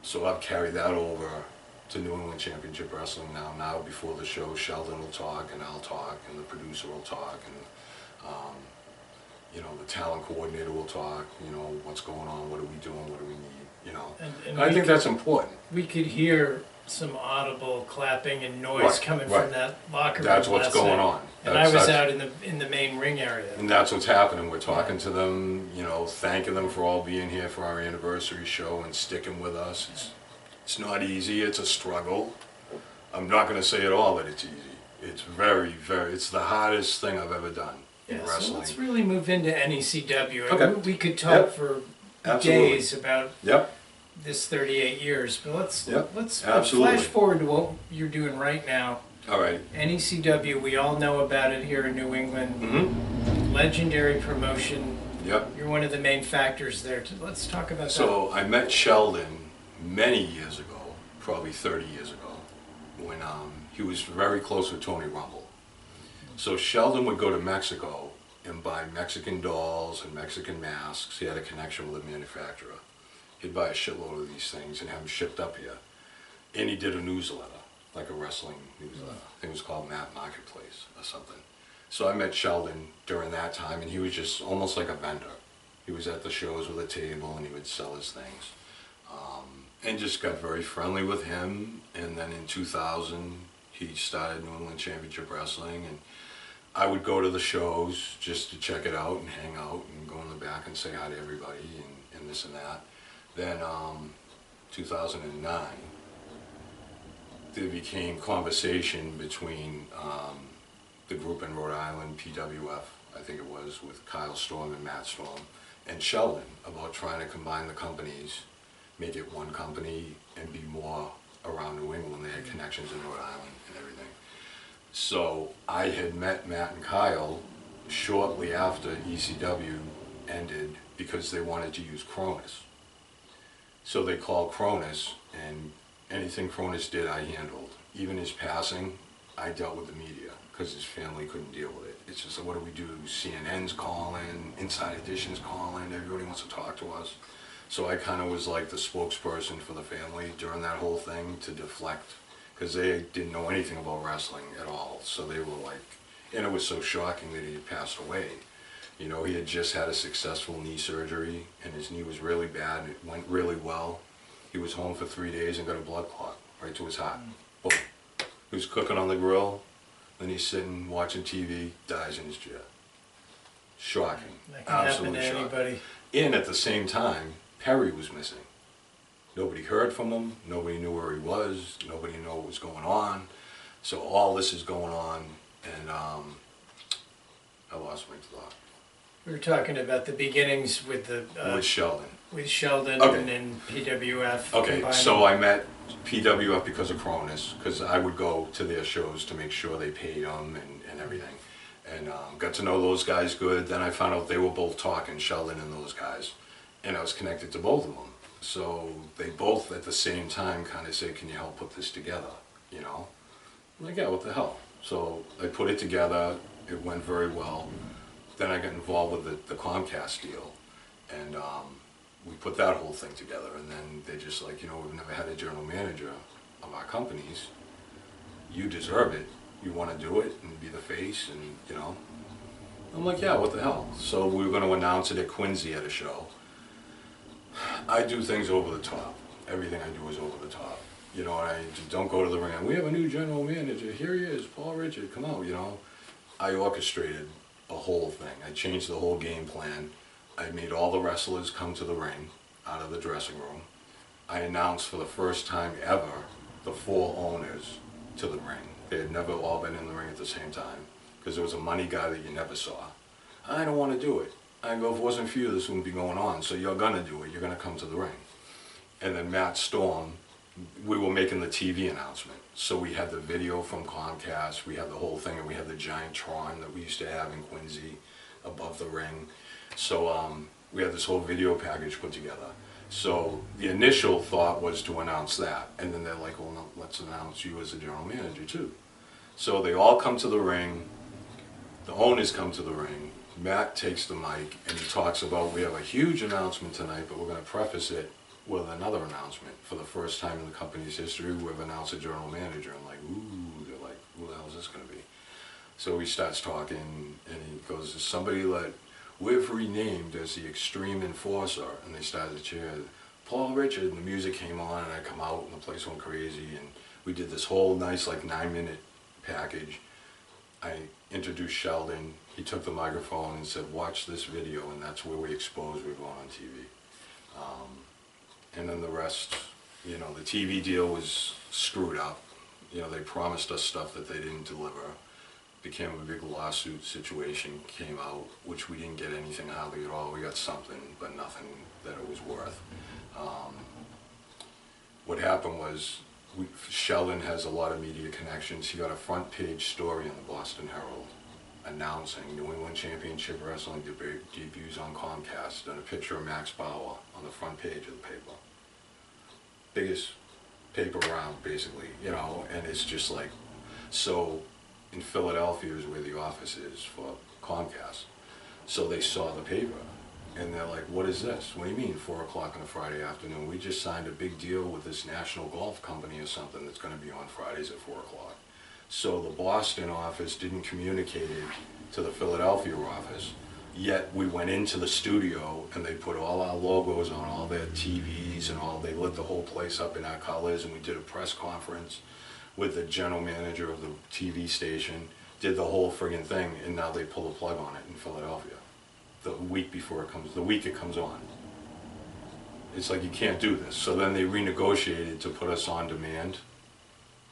So I've carried that over to New England Championship Wrestling now. Now before the show, Sheldon will talk and I'll talk and the producer will talk and you know, the talent coordinator will talk, you know, what's going on, what are we doing, what do we need, you know. And I think that's important. We could hear some audible clapping and noise coming from that locker room. That's what's going on. And I was out in the main ring area. And that's what's happening. We're talking to them, you know, thanking them for all being here for our anniversary show and sticking with us. It's not easy. It's a struggle. I'm not going to say at all that it's easy. It's very, very, it's the hardest thing I've ever done in wrestling. So let's really move into NECW. Okay. We could talk for days about this 38 years, but let's flash forward to what you're doing right now. All right. NECW, we all know about it here in New England. Legendary promotion. Yep. You're one of the main factors there. Let's talk about that. So I met Sheldon many years ago, probably 30 years ago, when he was very close with Tony Rumble. So Sheldon would go to Mexico and buy Mexican dolls and Mexican masks. He had a connection with a manufacturer. He'd buy a shitload of these things and have them shipped up here. And he did a newsletter, like a wrestling newsletter. I think it was called Map Marketplace or something. So I met Sheldon during that time, and he was just almost like a vendor. He was at the shows with a table and he would sell his things. And just got very friendly with him. And then in 2000, he started New England Championship Wrestling, and I would go to the shows just to check it out and hang out and go in the back and say hi to everybody and this and that. Then 2009, there became conversation between the group in Rhode Island, PWF, I think it was, with Kyle Storm and Matt Storm, and Sheldon, about trying to combine the companies, make it one company, and be more around New England. They had connections in Rhode Island and everything. So I had met Matt and Kyle shortly after ECW ended because they wanted to use Cronus. So they called Cronus, and anything Cronus did, I handled. Even his passing, I dealt with the media because his family couldn't deal with it. It's just, what do we do? CNN's calling, Inside Edition's calling, everybody wants to talk to us. So I kind of was like the spokesperson for the family during that whole thing to deflect, because they didn't know anything about wrestling at all. So they were like, and it was so shocking that he had passed away. You know, he had just had a successful knee surgery, and his knee was really bad, and it went really well. He was home for 3 days and got a blood clot right to his heart. Boom. He was cooking on the grill, then he's sitting watching TV, dies in his chair. Shocking. That can happen to anybody. And at the same time, Perry was missing. Nobody heard from him, nobody knew where he was, nobody knew what was going on. So all this is going on, and I lost my thought. We were talking about the beginnings with the with Sheldon. With Sheldon and PWF. Okay, combining. so I met PWF because of Cronus, because I would go to their shows to make sure they paid them and everything. And got to know those guys good. Then I found out they were both talking, Sheldon and those guys. And I was connected to both of them. So they both at the same time kind of say, can you help put this together, you know? I'm like, yeah, what the hell? So I put it together, it went very well. Then I got involved with the Comcast deal, and we put that whole thing together, and then they're just like, you know, we've never had a general manager of our companies. You deserve it. You want to do it and be the face, and, you know. I'm like, yeah, what the hell? So we were going to announce it at Quincy at a show. I do things over the top. Everything I do is over the top. You know, and I just don't go to the ring. We have a new general manager. Here he is, Paul Richard. Come out, you know. I orchestrated a whole thing. I changed the whole game plan. I made all the wrestlers come to the ring out of the dressing room. I announced for the first time ever the 4 owners to the ring. They had never all been in the ring at the same time because there was a money guy that you never saw. I don't want to do it. I go, if it wasn't for you, this wouldn't be going on. So you're going to do it. You're going to come to the ring. And then Matt Storm, we were making the TV announcement. So we had the video from Comcast, we had the whole thing, and we had the giant Tron that we used to have in Quincy above the ring. So we had this whole video package put together. So the initial thought was to announce that. And then they're like, well, no, let's announce you as the general manager too. So they all come to the ring. The owners come to the ring. Matt takes the mic and he talks about, we have a huge announcement tonight, but we're going to preface it with another announcement. For the first time in the company's history, we've announced a general manager. I'm like, ooh, they're like, who the hell is this gonna be? So he starts talking, and he goes, is somebody that we've renamed as the Extreme Enforcer, and they started to cheer, Paul Richard, and the music came on, and I come out, and the place went crazy, and we did this whole nice, like, 9-minute package. I introduced Sheldon, he took the microphone and said, watch this video, and that's where we exposed we're going on TV. And then the rest, you know, the TV deal was screwed up. You know, they promised us stuff that they didn't deliver. Became a big lawsuit situation, came out, which we didn't get anything out of it at all. We got something, but nothing that it was worth. What happened was, Sheldon has a lot of media connections. He got a front page story in the Boston Herald announcing New England Championship Wrestling debuts on Comcast, and a picture of Max Bauer on the front page of the paper. Biggest paper around, basically, you know, and it's just like, so in Philadelphia is where the office is for Comcast. So they saw the paper, and they're like, what is this? What do you mean, 4 o'clock on a Friday afternoon? We just signed a big deal with this national golf company or something that's gonna be on Fridays at 4 o'clock. So the Boston office didn't communicate it to the Philadelphia office, yet we went into the studio and they put all our logos on all their TVs and all, they lit the whole place up in our colors, and we did a press conference with the general manager of the TV station, did the whole friggin' thing, and now they pull the plug on it in Philadelphia. The week before it comes, the week it comes on. It's like, you can't do this. So then they renegotiated to put us on demand,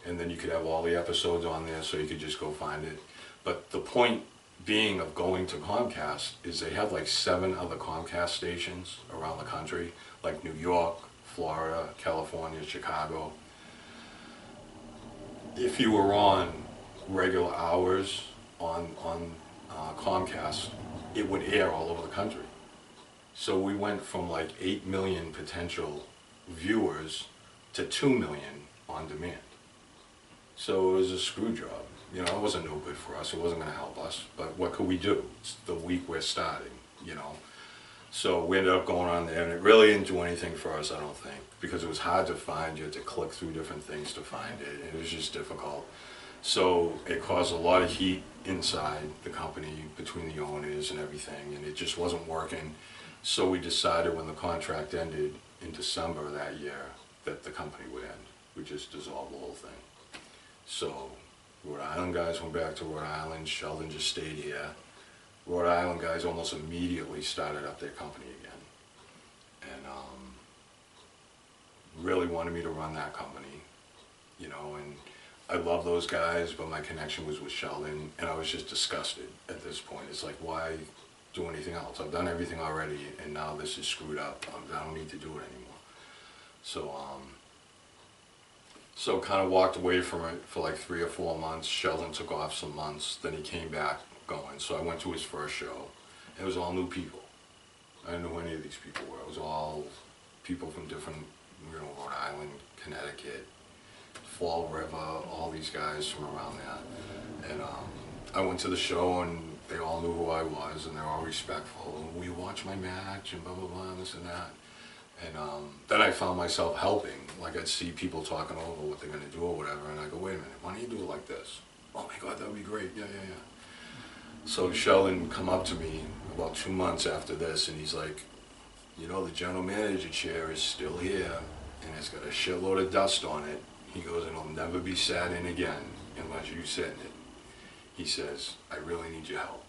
and then you could have all the episodes on there so you could just go find it. But the point being of going to Comcast is they have like 7 other Comcast stations around the country, like New York, Florida, California, Chicago. If you were on regular hours on Comcast, it would air all over the country. So we went from like 8 million potential viewers to 2 million on demand. So it was a screw job. You know, it wasn't no good for us. It wasn't going to help us. But what could we do? It's the week we're starting, you know. So we ended up going on there, and it really didn't do anything for us, I don't think, because it was hard to find. You had to click through different things to find it, and it was just difficult. So it caused a lot of heat inside the company between the owners and everything, and it just wasn't working. So we decided when the contract ended in December that year that the company would end. We just dissolved the whole thing. So Rhode Island guys went back to Rhode Island. Sheldon just stayed here. Rhode Island guys almost immediately started up their company again, and really wanted me to run that company, you know. And I love those guys, but my connection was with Sheldon, and I was just disgusted at this point. It's like, why do anything else? I've done everything already, and now this is screwed up. I don't need to do it anymore. So kind of walked away from it for like 3 or 4 months. Sheldon took off some months, then he came back going. So I went to his first show. It was all new people. I didn't know who any of these people were. It was all people from different, you know, Rhode Island, Connecticut, Fall River, all these guys from around there. And I went to the show, and they all knew who I was, and they're all respectful. Will you watch my match, and blah, blah, blah, and this and that. And then I found myself helping. Like, I'd see people talking over what they're going to do or whatever, and I go, wait a minute, why don't you do it like this? Oh my God, that would be great, yeah. So Sheldon come up to me about 2 months after this, and he's like, you know, the general manager chair is still here, and it's got a shitload of dust on it. He goes, and it'll never be sat in again unless you sit in it. He says, I really need your help.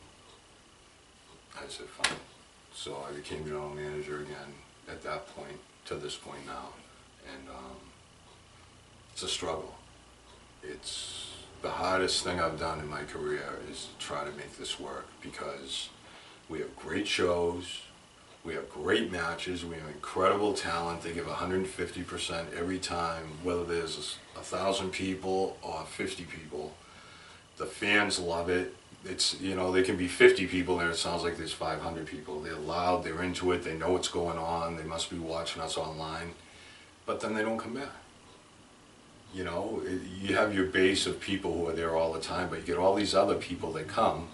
I said, fine. So I became general manager again at that point, to this point now. And it's a struggle. It's the hardest thing I've done in my career is try to make this work, because we have great shows, we have great matches, we have incredible talent. They give 150% every time, whether there's 1,000 people or 50 people. The fans love it. It's, you know, there can be 50 people there, it sounds like there's 500 people. They're loud, they're into it, they know what's going on, they must be watching us online, but then they don't come back. You know, you have your base of people who are there all the time, but you get all these other people that come,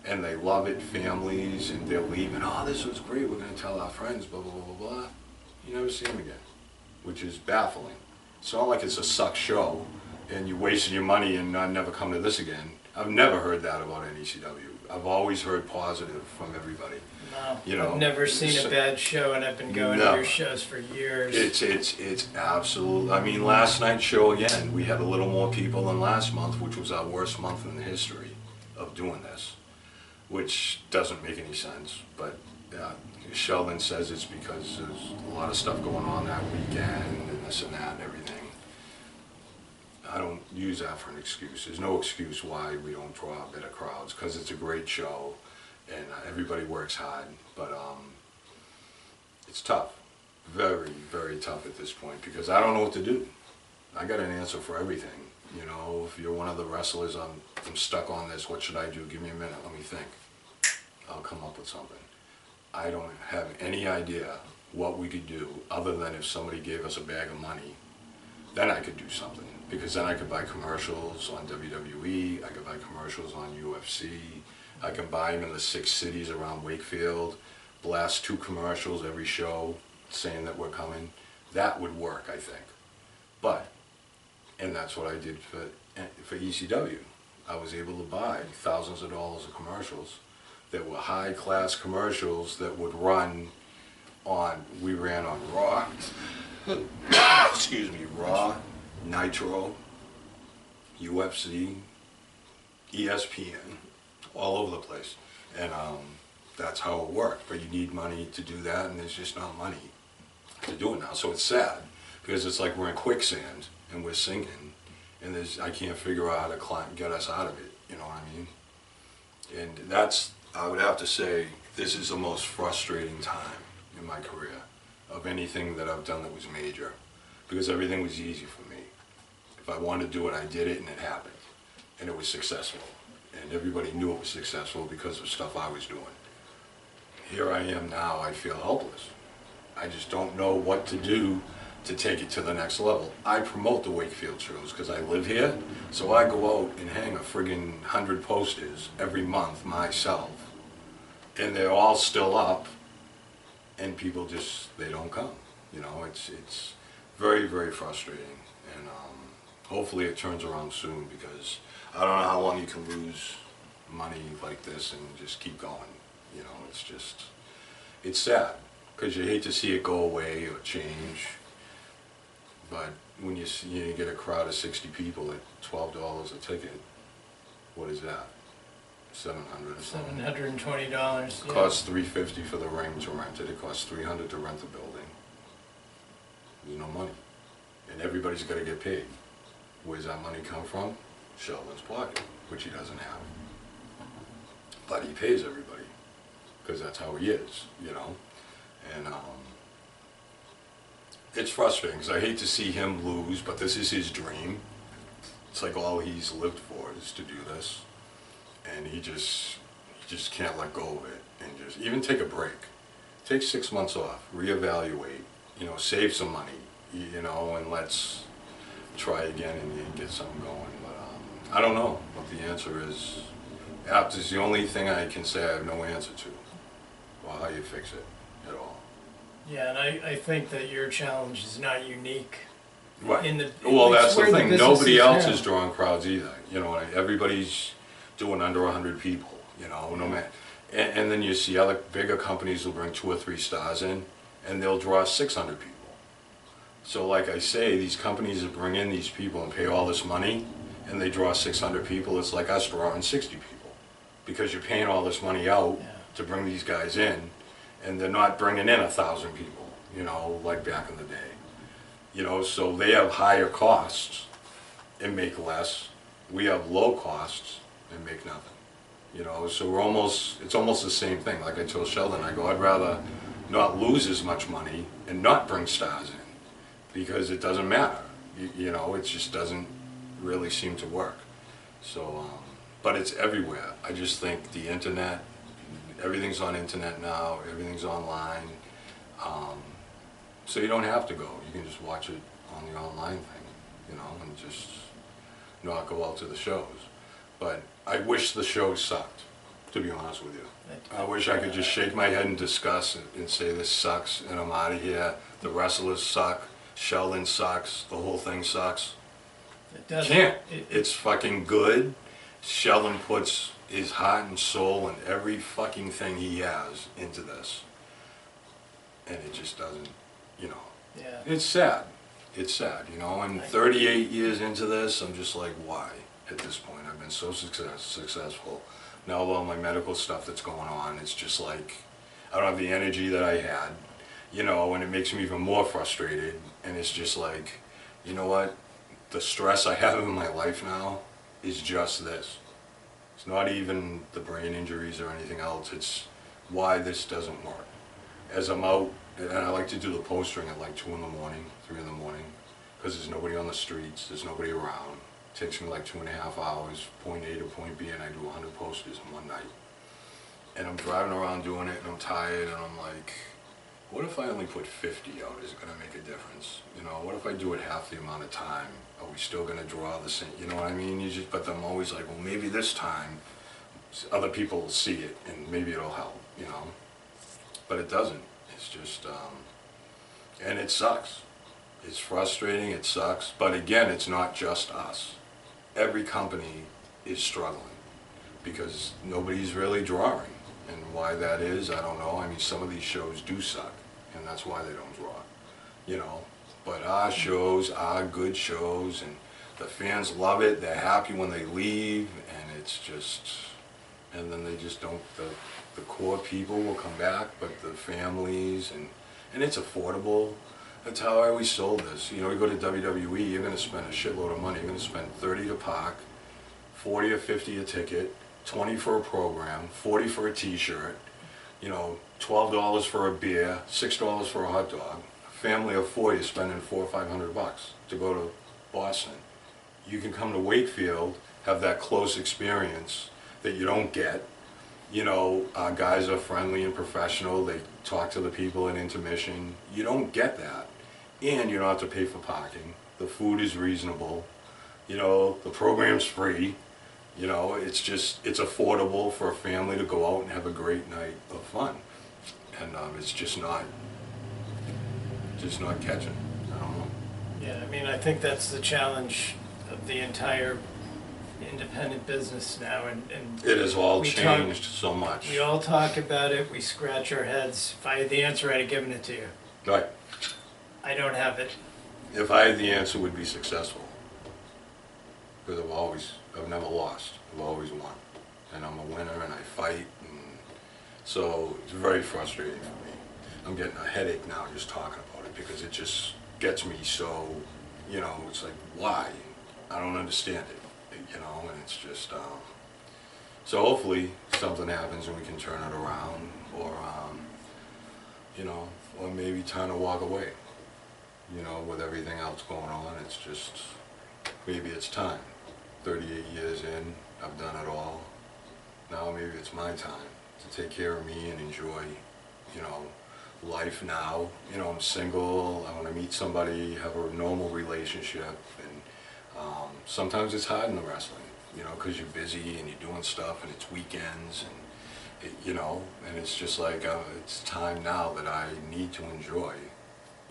and they love it, families, and they're leaving, oh, this was great, we're going to tell our friends, blah, blah, blah, blah, blah. You never see them again. which is baffling. It's not like it's a suck show and you're wasting your money and I'll never come to this again. I've never heard that about NECW. I've always heard positive from everybody. No, you know, I've never seen a bad show, and I've been going to your shows for years. It's absolute. I mean, last night's show again, we had a little more people than last month, which was our worst month in the history of doing this, which doesn't make any sense. But Sheldon says it's because there's a lot of stuff going on that weekend and this and that and everything. I don't use that for an excuse. There's no excuse why we don't draw better crowds, because it's a great show and everybody works hard, but it's tough, very, very tough at this point, because I don't know what to do. I got an answer for everything. You know, if you're one of the wrestlers, I'm stuck on this, what should I do? Give me a minute, let me think. I'll come up with something. I don't have any idea what we could do other than if somebody gave us a bag of money, then I could do something. Because then I could buy commercials on WWE, I could buy commercials on UFC, I can buy them in the 6 cities around Wakefield, blast 2 commercials every show saying that we're coming. That would work, I think. But, and that's what I did for ECW. I was able to buy thousands of dollars of commercials that were high-class commercials that would run on, we ran on Raw, excuse me, Raw, Nitro, UFC, ESPN, all over the place. And that's how it worked. But you need money to do that, and there's just not money to do it now. So it's sad, because it's like we're in quicksand, and we're sinking, and I can't figure out how to climb, get us out of it, you know what I mean? And that's, I would have to say, this is the most frustrating time in my career of anything that I've done that was major, because everything was easy for me. If I wanted to do it, I did it, and it happened, and it was successful, and everybody knew it was successful because of stuff I was doing. Here I am now, I feel helpless. I just don't know what to do to take it to the next level. I promote the Wakefield shows because I live here, so I go out and hang a friggin' 100 posters every month myself, and they're all still up, and people just, they don't come. You know, it's very, very frustrating, and hopefully it turns around soon, because I don't know how long you can lose money like this and just keep going. You know, it's just, it's sad, because you hate to see it go away or change, but when you get a crowd of 60 people at $12 a ticket, what is that? $700 or something. $720. It costs $350 for the ring to rent it. It costs $300 to rent the building. There's no money, and everybody's got to get paid. Where's that money come from? Sheldon's pocket, which he doesn't have. But he pays everybody, because that's how he is, you know. And it's frustrating, because I hate to see him lose, but this is his dream. It's like all he's lived for is to do this, and he just can't let go of it, and just even take a break. Take 6 months off, reevaluate, you know, save some money, you know, and let's try again and get something going. But I don't know what the answer is. Apps is the only thing I can say I have no answer to, or how you fix it at all. Yeah, and I think that your challenge is not unique. Right. Well, that's the thing. Nobody else is drawing crowds either. You know, everybody's doing under 100 people. You know, no matter. And then you see other bigger companies will bring 2 or 3 stars in, and they'll draw 600 people. So, like I say, these companies that bring in these people and pay all this money, and they draw 600 people. It's like us drawing 60 people, because you're paying all this money out to bring these guys in, and they're not bringing in 1,000 people, you know, like back in the day. You know, so they have higher costs and make less. We have low costs and make nothing. You know, so it's almost the same thing. Like I told Sheldon, I go, I'd rather not lose as much money and not bring stars in, because it doesn't matter. You know, it just doesn't really seem to work. So, but it's everywhere. I just think the internet, everything's on internet now, everything's online. So you don't have to go. You can just watch it on the online thing, you know, and just not go out to the shows. But I wish the show sucked, to be honest with you. I wish I could just shake my head in disgust and say this sucks and I'm out of here. The wrestlers suck. Sheldon sucks, the whole thing sucks. It doesn't. Can't. It's fucking good. Sheldon puts his heart and soul and every fucking thing he has into this. And it just doesn't, you know. Yeah. It's sad. It's sad, you know. And 38 years into this, I'm just like, why? At this point, I've been so successful. Now all my medical stuff that's going on, it's just like, I don't have the energy that I had, you know, and it makes me even more frustrated. And it's just like, you know what? The stress I have in my life now is just this. It's not even the brain injuries or anything else. It's why this doesn't work. As I'm out, and I like to do the postering at like 2 in the morning, 3 in the morning, because there's nobody on the streets, there's nobody around. It takes me like 2.5 hours, point A to point B, and I do 100 posters in one night. And I'm driving around doing it, and I'm tired, and I'm like, what if I only put 50 out? Is it going to make a difference? You know, what if I do it half the amount of time? Are we still going to draw the same? You know what I mean? But I'm always like, well, maybe this time other people will see it, and maybe it'll help, you know? But it doesn't. It's just, and it sucks. It's frustrating, it sucks. But again, it's not just us. Every company is struggling because nobody's really drawing. And why that is, I don't know. I mean, some of these shows do suck, and that's why they don't draw, you know. But our shows are good shows, and the fans love it. They're happy when they leave, and it's just, and then they just don't, the core people will come back, but the families, and it's affordable. That's how I always sold this. You know, you go to WWE, you're going to spend a shitload of money. You're going to spend 30 to park, 40 or 50 a ticket, 20 for a program, 40 for a t-shirt, you know, $12 for a beer, $6 for a hot dog. A family of 4, you're spending $400 or $500 to go to Boston. You can come to Wakefield, have that close experience that you don't get. You know, our guys are friendly and professional. They talk to the people in intermission. You don't get that. And you don't have to pay for parking. The food is reasonable. You know, the program's free. You know, it's just, it's affordable for a family to go out and have a great night of fun. And it's just not catching. I don't know. Yeah, I mean, I think that's the challenge of the entire independent business now, and it has all changed so much. We all talk about it, we scratch our heads. If I had the answer, I'd have given it to you. Right. I don't have it. If I had the answer, we'd be successful. Because I've never lost. I've always won. And I'm a winner and I fight. And so it's very frustrating for me. I'm getting a headache now just talking about it because it just gets me so, you know, it's like, why? I don't understand it, you know, and it's just, so hopefully something happens and we can turn it around, or, you know, or maybe time to walk away. You know, with everything else going on, it's just, maybe it's time. 38 years in, I've done it all. Now maybe it's my time to take care of me and enjoy, you know, life now. You know, I'm single, I want to meet somebody, have a normal relationship, and sometimes it's hard in the wrestling, you know, because you're busy and you're doing stuff and it's weekends, and it, you know, and it's just like, it's time now that I need to enjoy,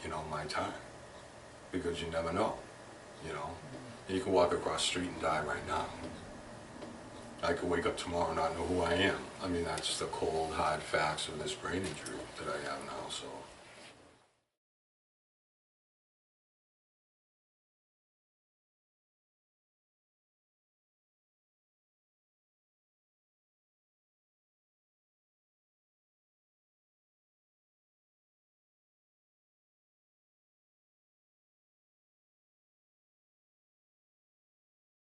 you know, my time. Because you never know, you know. You can walk across the street and die right now. I could wake up tomorrow and not know who I am. I mean, that's the cold, hard facts of this brain injury that I have now, so.